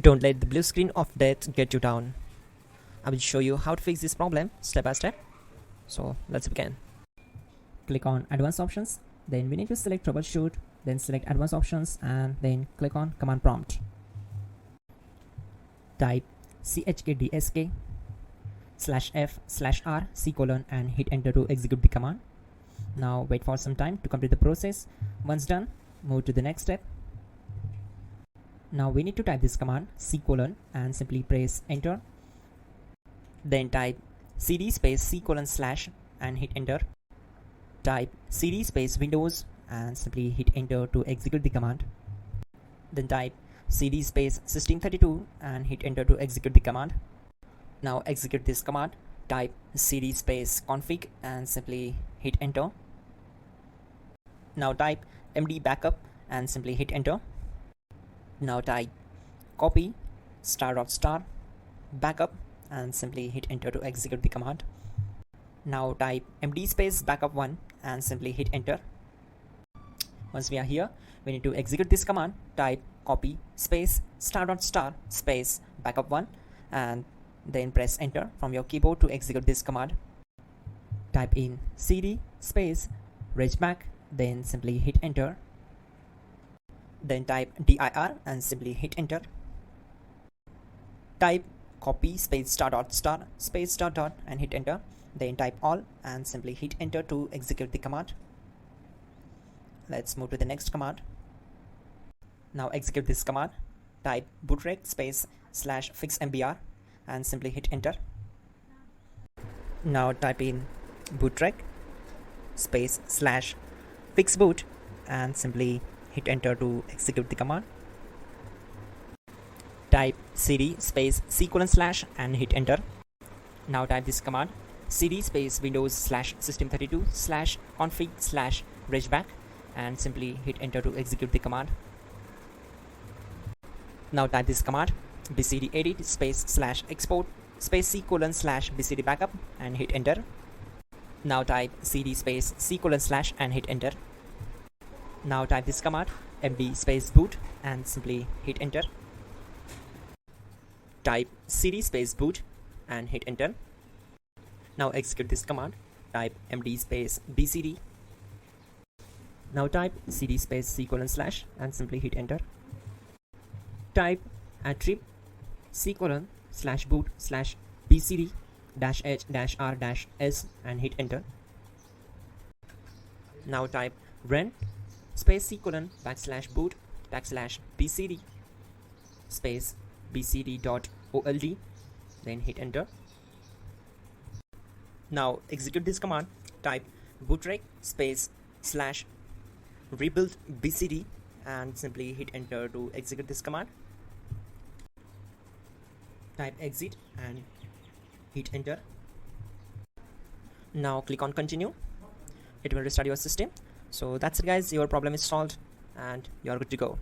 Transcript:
Don't let the blue screen of death get you down. I will show you how to fix this problem step by step. So let's begin. Click on Advanced Options, then we need to select Troubleshoot, then select Advanced Options and then click on Command Prompt. Type chkdsk /f/r c:, and hit enter to execute the command. Now wait for some time to complete the process. Once done, move to the next step. Now we need to type this command c:, and simply press enter. Then type cd space c:/ and hit enter. Type cd space Windows and simply hit enter to execute the command. Then type cd space system32 and hit enter to execute the command. Now execute this command. Type cd space config and simply hit enter. Now type md backup and simply hit enter. Now type copy *** backup and simply hit enter to execute the command. Now type md space backup1 and simply hit enter. Once we are here, we need to execute this command. Type copy space ** space backup1 and then press enter from your keyboard to execute this command. Type in cd space regback, then simply hit enter. Then type dir and simply hit enter. Type copy space ** space ... and hit enter. Then type all and simply hit enter to execute the command. Let's move to the next command. Now execute this command. Type bootrec space /fixmbr and simply hit enter. Now type in bootrec space /fixboot and simply hit enter to execute the command. Type cd space c:/ and hit enter. Now type this command cd space Windows /system32 /config /regback and simply hit enter to execute the command. Now type this command bcd edit space /export space c:/ bcd backup and hit enter. Now type cd space c:/ and hit enter. Now type this command md space boot and simply hit enter. Type cd space boot and hit enter. Now execute this command. Type md space bcd. Now type cd space c:/ and simply hit enter. Type attrib c:/boot /bcd -h-r-s and hit enter. Now type run space c:/ \boot \bcd space bcd.old, then hit enter. Now execute this command. Type bootrec space /rebuild bcd and simply hit enter to execute this command. Type exit and hit enter. Now click on continue. It will restart your system. So that's it guys, your problem is solved and you're good to go.